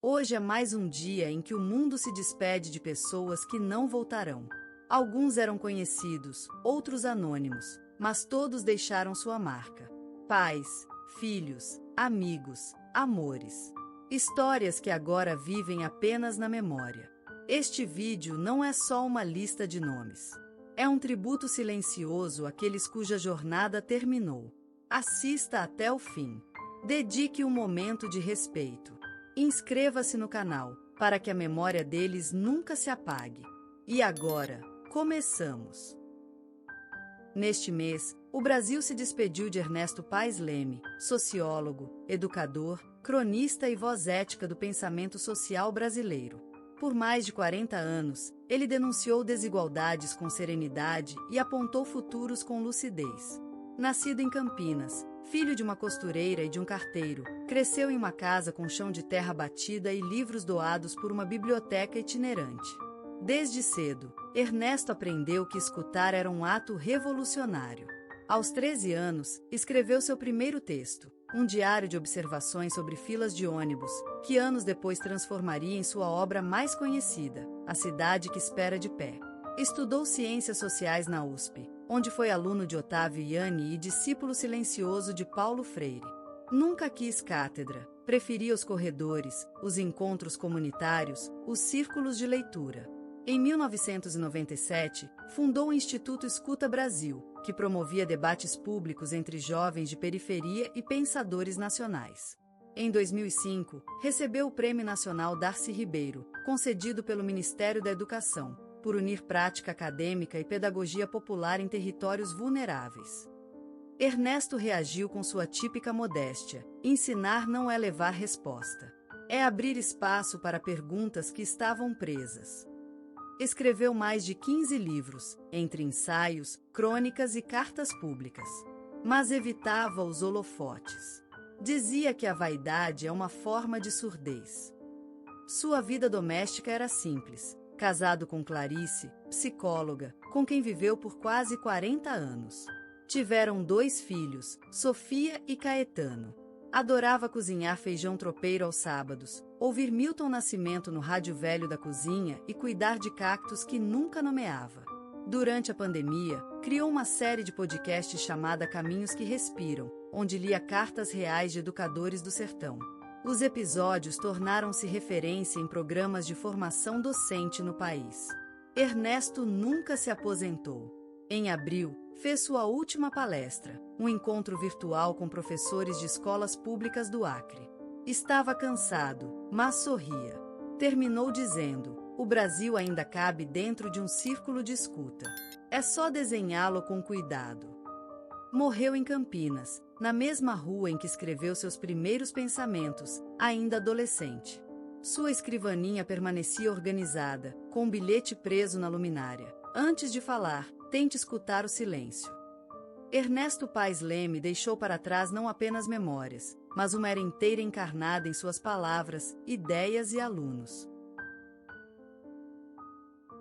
Hoje é mais um dia em que o mundo se despede de pessoas que não voltarão. Alguns eram conhecidos, outros anônimos, mas todos deixaram sua marca. Pais, filhos, amigos, amores. Histórias que agora vivem apenas na memória. Este vídeo não é só uma lista de nomes. É um tributo silencioso àqueles cuja jornada terminou. Assista até o fim. Dedique um momento de respeito. Inscreva-se no canal, para que a memória deles nunca se apague. E agora, começamos! Neste mês, o Brasil se despediu de Ernesto Paes Leme, sociólogo, educador, cronista e voz ética do pensamento social brasileiro. Por mais de 40 anos, ele denunciou desigualdades com serenidade e apontou futuros com lucidez. Nascido em Campinas, filho de uma costureira e de um carteiro, cresceu em uma casa com chão de terra batida e livros doados por uma biblioteca itinerante. Desde cedo, Ernesto aprendeu que escutar era um ato revolucionário. Aos 13 anos, escreveu seu primeiro texto, um diário de observações sobre filas de ônibus, que anos depois transformaria em sua obra mais conhecida, A Cidade que Espera de Pé. Estudou Ciências Sociais na USP, onde foi aluno de Otávio Yanni e discípulo silencioso de Paulo Freire. Nunca quis cátedra, preferia os corredores, os encontros comunitários, os círculos de leitura. Em 1997, fundou o Instituto Escuta Brasil, que promovia debates públicos entre jovens de periferia e pensadores nacionais. Em 2005, recebeu o Prêmio Nacional Darcy Ribeiro, concedido pelo Ministério da Educação, por unir prática acadêmica e pedagogia popular em territórios vulneráveis. Ernesto reagiu com sua típica modéstia: ensinar não é levar resposta. É abrir espaço para perguntas que estavam presas. Escreveu mais de 15 livros, entre ensaios, crônicas e cartas públicas. Mas evitava os holofotes. Dizia que a vaidade é uma forma de surdez. Sua vida doméstica era simples. Casado com Clarice, psicóloga, com quem viveu por quase 40 anos. Tiveram 2 filhos, Sofia e Caetano. Adorava cozinhar feijão tropeiro aos sábados, ouvir Milton Nascimento no rádio velho da cozinha e cuidar de cactos que nunca nomeava. Durante a pandemia, criou uma série de podcasts chamada Caminhos que Respiram, onde lia cartas reais de educadores do sertão. Os episódios tornaram-se referência em programas de formação docente no país. Ernesto nunca se aposentou. Em abril, fez sua última palestra, um encontro virtual com professores de escolas públicas do Acre. Estava cansado, mas sorria. Terminou dizendo: "O Brasil ainda cabe dentro de um círculo de escuta. É só desenhá-lo com cuidado." Morreu em Campinas, na mesma rua em que escreveu seus primeiros pensamentos, ainda adolescente. Sua escrivaninha permanecia organizada, com um bilhete preso na luminária. Antes de falar, tente escutar o silêncio. Ernesto Paes Leme deixou para trás não apenas memórias, mas uma era inteira encarnada em suas palavras, ideias e alunos.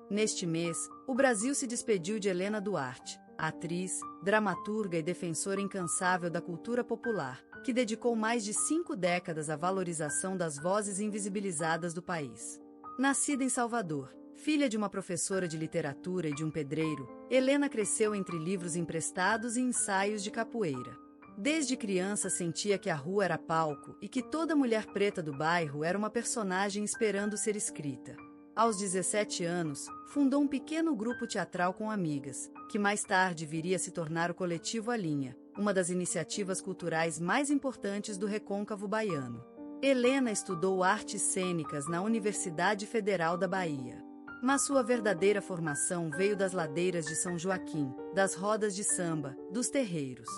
Neste mês, o Brasil se despediu de Helena Duarte, atriz, dramaturga e defensora incansável da cultura popular, que dedicou mais de 5 décadas à valorização das vozes invisibilizadas do país. Nascida em Salvador, filha de uma professora de literatura e de um pedreiro, Helena cresceu entre livros emprestados e ensaios de capoeira. Desde criança sentia que a rua era palco e que toda mulher preta do bairro era uma personagem esperando ser escrita. Aos 17 anos, fundou um pequeno grupo teatral com amigas, que mais tarde viria a se tornar o Coletivo A Linha, uma das iniciativas culturais mais importantes do recôncavo baiano. Helena estudou artes cênicas na Universidade Federal da Bahia. Mas sua verdadeira formação veio das ladeiras de São Joaquim, das rodas de samba, dos terreiros.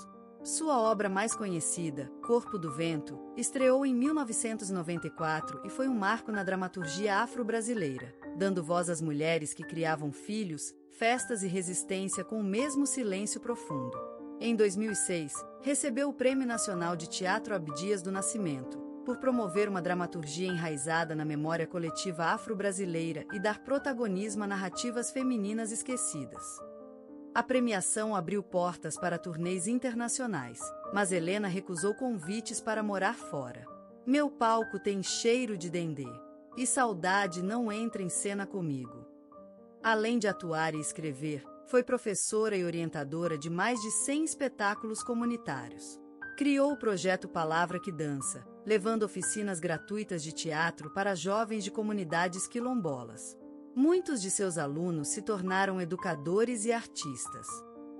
Sua obra mais conhecida, Corpo do Vento, estreou em 1994 e foi um marco na dramaturgia afro-brasileira, dando voz às mulheres que criavam filhos, festas e resistência com o mesmo silêncio profundo. Em 2006, recebeu o Prêmio Nacional de Teatro Abdias do Nascimento, por promover uma dramaturgia enraizada na memória coletiva afro-brasileira e dar protagonismo a narrativas femininas esquecidas. A premiação abriu portas para turnês internacionais, mas Helena recusou convites para morar fora. Meu palco tem cheiro de dendê. E saudade não entra em cena comigo. Além de atuar e escrever, foi professora e orientadora de mais de 100 espetáculos comunitários. Criou o projeto Palavra que Dança, levando oficinas gratuitas de teatro para jovens de comunidades quilombolas. Muitos de seus alunos se tornaram educadores e artistas.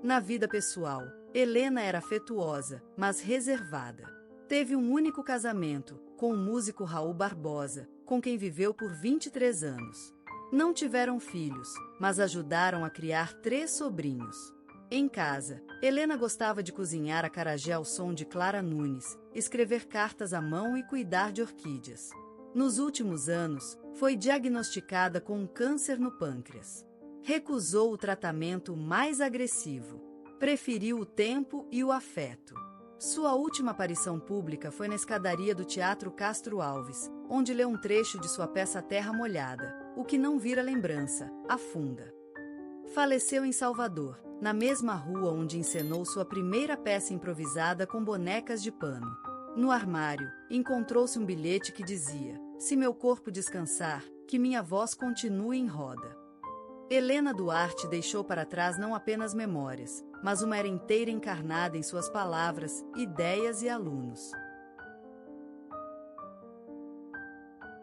Na vida pessoal, Helena era afetuosa, mas reservada. Teve um único casamento, com o músico Raul Barbosa, com quem viveu por 23 anos. Não tiveram filhos, mas ajudaram a criar 3 sobrinhos. Em casa, Helena gostava de cozinhar acarajé ao som de Clara Nunes, escrever cartas à mão e cuidar de orquídeas. Nos últimos anos, foi diagnosticada com um câncer no pâncreas. Recusou o tratamento mais agressivo. Preferiu o tempo e o afeto. Sua última aparição pública foi na escadaria do Teatro Castro Alves, onde leu um trecho de sua peça Terra Molhada, O que não vira lembrança, afunda. Faleceu em Salvador, na mesma rua onde encenou sua primeira peça improvisada com bonecas de pano. No armário, encontrou-se um bilhete que dizia: "Se meu corpo descansar, que minha voz continue em roda." Helena Duarte deixou para trás não apenas memórias, mas uma era inteira encarnada em suas palavras, ideias e alunos.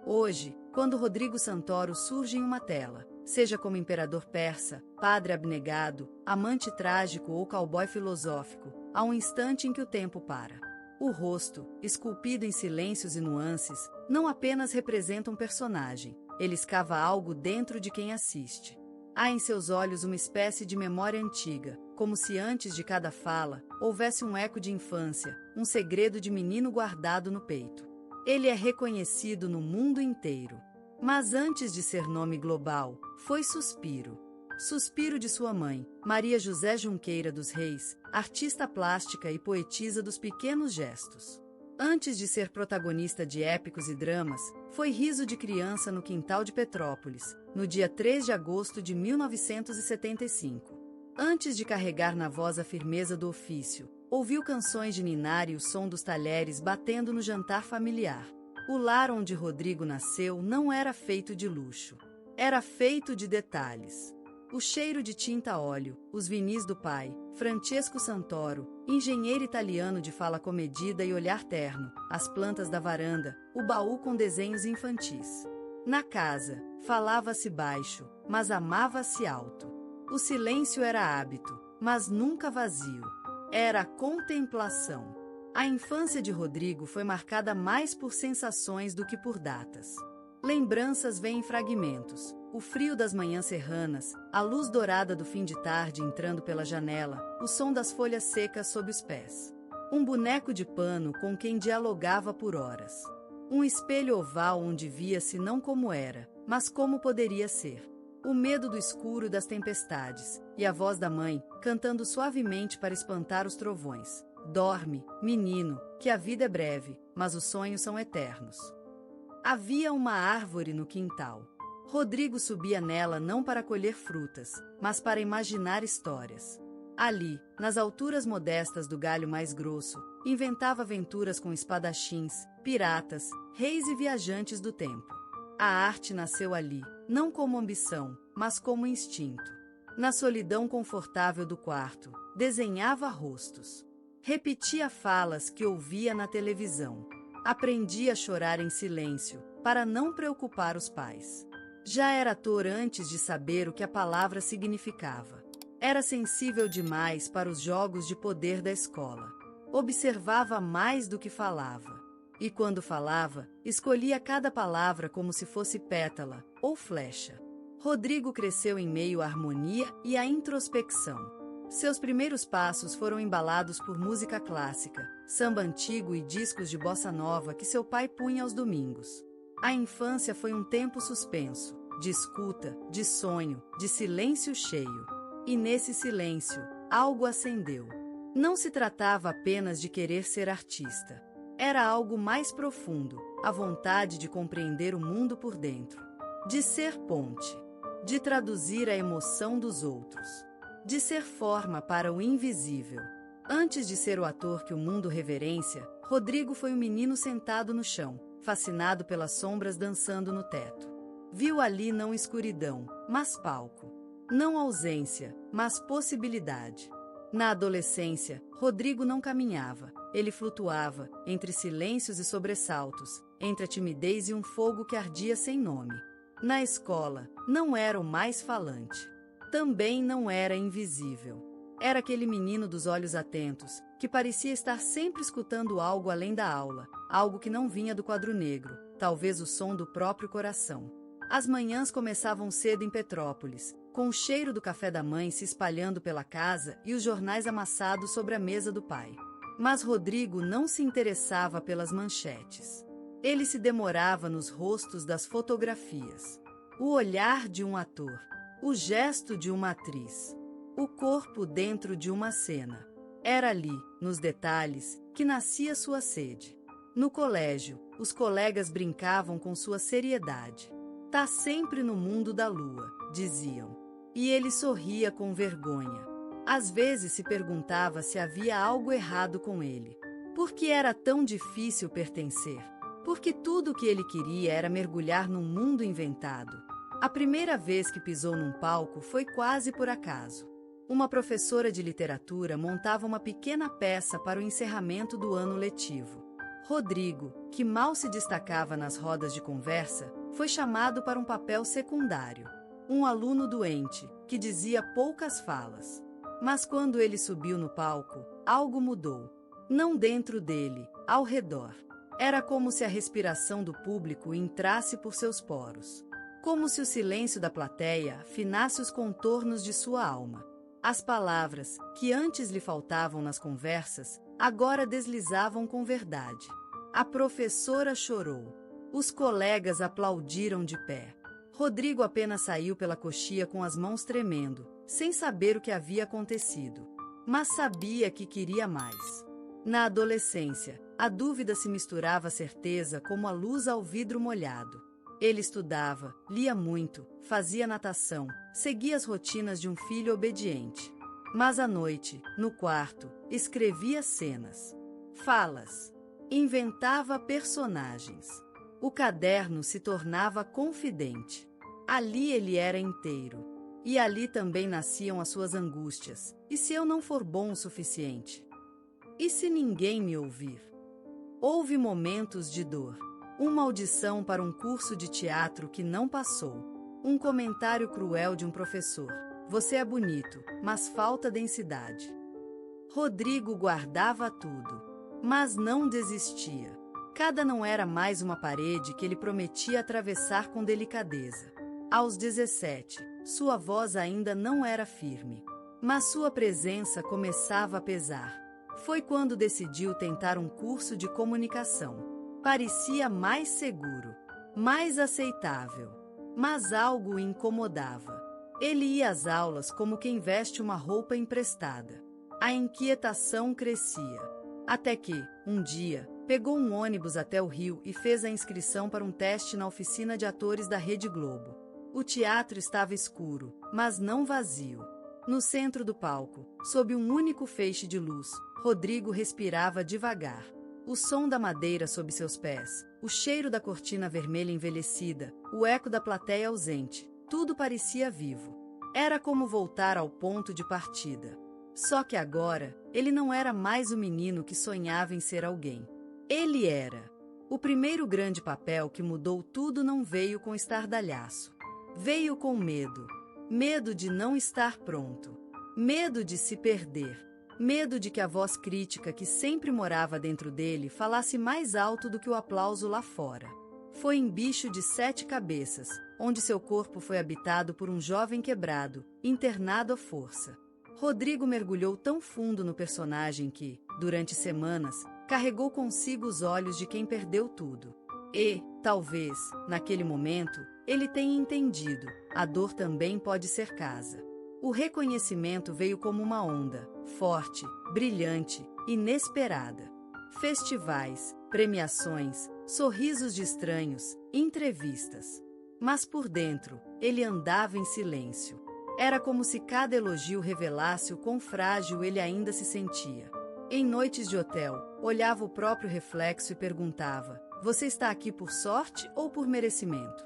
Hoje, quando Rodrigo Santoro surge em uma tela, seja como imperador persa, padre abnegado, amante trágico ou cowboy filosófico, há um instante em que o tempo para. O rosto, esculpido em silêncios e nuances, não apenas representa um personagem, ele escava algo dentro de quem assiste. Há em seus olhos uma espécie de memória antiga, como se antes de cada fala, houvesse um eco de infância, um segredo de menino guardado no peito. Ele é reconhecido no mundo inteiro. Mas antes de ser nome global, foi Suspiro. Suspiro de sua mãe, Maria José Junqueira dos Reis, artista plástica e poetisa dos pequenos gestos. Antes de ser protagonista de épicos e dramas, foi riso de criança no quintal de Petrópolis, no dia 3 de agosto de 1975. Antes de carregar na voz a firmeza do ofício, ouviu canções de ninar e o som dos talheres batendo no jantar familiar. O lar onde Rodrigo nasceu não era feito de luxo. Era feito de detalhes. O cheiro de tinta a óleo, os vinis do pai, Francesco Santoro, engenheiro italiano de fala comedida e olhar terno, as plantas da varanda, o baú com desenhos infantis. Na casa, falava-se baixo, mas amava-se alto. O silêncio era hábito, mas nunca vazio. Era contemplação. A infância de Rodrigo foi marcada mais por sensações do que por datas. Lembranças vêm em fragmentos. O frio das manhãs serranas, a luz dourada do fim de tarde entrando pela janela, o som das folhas secas sob os pés. Um boneco de pano com quem dialogava por horas. Um espelho oval onde via-se não como era, mas como poderia ser. O medo do escuro e das tempestades, e a voz da mãe, cantando suavemente para espantar os trovões. Dorme, menino, que a vida é breve, mas os sonhos são eternos. Havia uma árvore no quintal. Rodrigo subia nela não para colher frutas, mas para imaginar histórias. Ali, nas alturas modestas do galho mais grosso, inventava aventuras com espadachins, piratas, reis e viajantes do tempo. A arte nasceu ali, não como ambição, mas como instinto. Na solidão confortável do quarto, desenhava rostos. Repetia falas que ouvia na televisão. Aprendia a chorar em silêncio, para não preocupar os pais. Já era ator antes de saber o que a palavra significava. Era sensível demais para os jogos de poder da escola. Observava mais do que falava. E quando falava, escolhia cada palavra como se fosse pétala ou flecha. Rodrigo cresceu em meio à harmonia e à introspecção. Seus primeiros passos foram embalados por música clássica, samba antigo e discos de bossa nova que seu pai punha aos domingos. A infância foi um tempo suspenso, de escuta, de sonho, de silêncio cheio. E nesse silêncio, algo acendeu. Não se tratava apenas de querer ser artista. Era algo mais profundo, a vontade de compreender o mundo por dentro. De ser ponte. De traduzir a emoção dos outros. De ser forma para o invisível. Antes de ser o ator que o mundo reverência, Rodrigo foi um menino sentado no chão, fascinado pelas sombras dançando no teto. Viu ali não escuridão, mas palco. Não ausência, mas possibilidade. Na adolescência, Rodrigo não caminhava, ele flutuava, entre silêncios e sobressaltos, entre a timidez e um fogo que ardia sem nome. Na escola, não era o mais falante. Também não era invisível. Era aquele menino dos olhos atentos, que parecia estar sempre escutando algo além da aula, algo que não vinha do quadro negro, talvez o som do próprio coração. As manhãs começavam cedo em Petrópolis, com o cheiro do café da mãe se espalhando pela casa e os jornais amassados sobre a mesa do pai. Mas Rodrigo não se interessava pelas manchetes. Ele se demorava nos rostos das fotografias. O olhar de um ator, o gesto de uma atriz, o corpo dentro de uma cena. Era ali, nos detalhes, que nascia sua sede. No colégio, os colegas brincavam com sua seriedade. Tá sempre no mundo da lua, diziam. E ele sorria com vergonha. Às vezes se perguntava se havia algo errado com ele. Por que era tão difícil pertencer? Porque tudo o que ele queria era mergulhar num mundo inventado. A primeira vez que pisou num palco foi quase por acaso. Uma professora de literatura montava uma pequena peça para o encerramento do ano letivo. Rodrigo, que mal se destacava nas rodas de conversa, foi chamado para um papel secundário. Um aluno doente, que dizia poucas falas. Mas quando ele subiu no palco, algo mudou. Não dentro dele, ao redor. Era como se a respiração do público entrasse por seus poros. Como se o silêncio da plateia afinasse os contornos de sua alma. As palavras, que antes lhe faltavam nas conversas, agora deslizavam com verdade. A professora chorou. Os colegas aplaudiram de pé. Rodrigo apenas saiu pela coxia com as mãos tremendo, sem saber o que havia acontecido. Mas sabia que queria mais. Na adolescência, a dúvida se misturava à certeza como a luz ao vidro molhado. Ele estudava, lia muito, fazia natação, seguia as rotinas de um filho obediente. Mas à noite, no quarto, escrevia cenas, falas, inventava personagens. O caderno se tornava confidente. Ali ele era inteiro. E ali também nasciam as suas angústias. E se eu não for bom o suficiente? E se ninguém me ouvir? Houve momentos de dor. Uma audição para um curso de teatro que não passou. Um comentário cruel de um professor. Você é bonito, mas falta densidade. Rodrigo guardava tudo, mas não desistia. Cada não era mais uma parede que ele prometia atravessar com delicadeza. Aos 17, sua voz ainda não era firme, mas sua presença começava a pesar. Foi quando decidiu tentar um curso de comunicação. Parecia mais seguro, mais aceitável, mas algo o incomodava. Ele ia às aulas como quem veste uma roupa emprestada. A inquietação crescia, até que, um dia, pegou um ônibus até o Rio e fez a inscrição para um teste na oficina de atores da Rede Globo. O teatro estava escuro, mas não vazio. No centro do palco, sob um único feixe de luz, Rodrigo respirava devagar. O som da madeira sob seus pés, o cheiro da cortina vermelha envelhecida, o eco da plateia ausente, tudo parecia vivo. Era como voltar ao ponto de partida. Só que agora, ele não era mais o menino que sonhava em ser alguém. Ele era. O primeiro grande papel que mudou tudo não veio com estardalhaço. Veio com medo. Medo de não estar pronto. Medo de se perder. Medo de que a voz crítica que sempre morava dentro dele falasse mais alto do que o aplauso lá fora. Foi em Bicho de 7 Cabeças, onde seu corpo foi habitado por um jovem quebrado, internado à força. Rodrigo mergulhou tão fundo no personagem que, durante semanas, carregou consigo os olhos de quem perdeu tudo. E, talvez, naquele momento, ele tenha entendido, a dor também pode ser casa. O reconhecimento veio como uma onda, forte, brilhante, inesperada. Festivais, premiações, sorrisos de estranhos, entrevistas. Mas por dentro, ele andava em silêncio. Era como se cada elogio revelasse o quão frágil ele ainda se sentia. Em noites de hotel, olhava o próprio reflexo e perguntava: você está aqui por sorte ou por merecimento?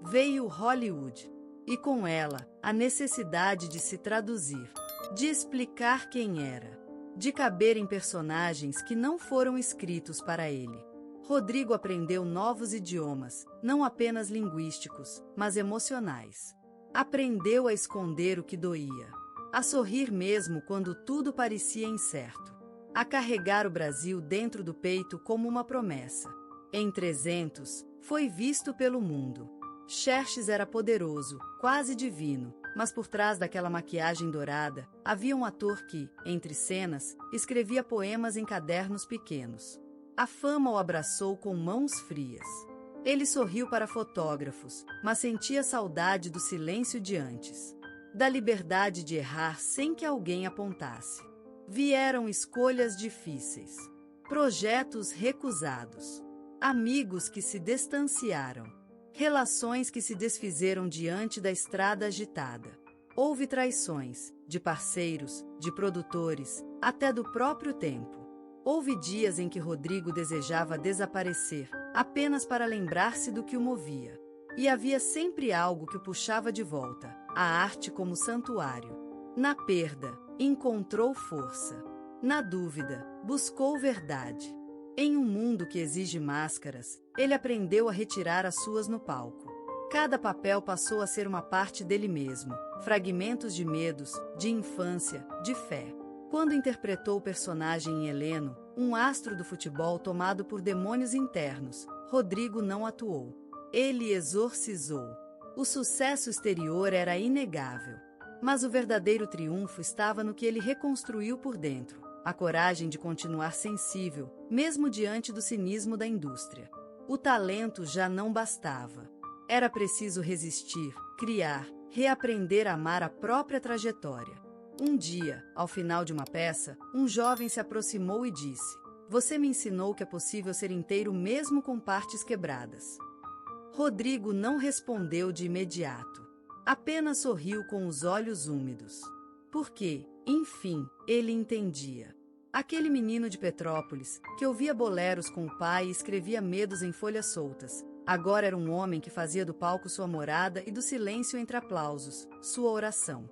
Veio Hollywood. E com ela, a necessidade de se traduzir, de explicar quem era, de caber em personagens que não foram escritos para ele. Rodrigo aprendeu novos idiomas, não apenas linguísticos, mas emocionais. Aprendeu a esconder o que doía, a sorrir mesmo quando tudo parecia incerto, a carregar o Brasil dentro do peito como uma promessa. Em 300, foi visto pelo mundo. Xerxes era poderoso, quase divino, mas por trás daquela maquiagem dourada, havia um ator que, entre cenas, escrevia poemas em cadernos pequenos. A fama o abraçou com mãos frias. Ele sorriu para fotógrafos, mas sentia saudade do silêncio de antes, da liberdade de errar sem que alguém apontasse. Vieram escolhas difíceis, projetos recusados, amigos que se distanciaram, relações que se desfizeram diante da estrada agitada. Houve traições, de parceiros, de produtores, até do próprio tempo. Houve dias em que Rodrigo desejava desaparecer, apenas para lembrar-se do que o movia. E havia sempre algo que o puxava de volta, a arte como santuário. Na perda, encontrou força. Na dúvida, buscou verdade. Em um mundo que exige máscaras, ele aprendeu a retirar as suas no palco. Cada papel passou a ser uma parte dele mesmo, fragmentos de medos, de infância, de fé. Quando interpretou o personagem em Heleno, um astro do futebol tomado por demônios internos, Rodrigo não atuou. Ele exorcizou. O sucesso exterior era inegável, mas o verdadeiro triunfo estava no que ele reconstruiu por dentro. A coragem de continuar sensível, mesmo diante do cinismo da indústria. O talento já não bastava. Era preciso resistir, criar, reaprender a amar a própria trajetória. Um dia, ao final de uma peça, um jovem se aproximou e disse: você me ensinou que é possível ser inteiro mesmo com partes quebradas. Rodrigo não respondeu de imediato. Apenas sorriu com os olhos úmidos. Porque, enfim, ele entendia. Aquele menino de Petrópolis, que ouvia boleros com o pai e escrevia medos em folhas soltas, agora era um homem que fazia do palco sua morada e do silêncio entre aplausos, sua oração.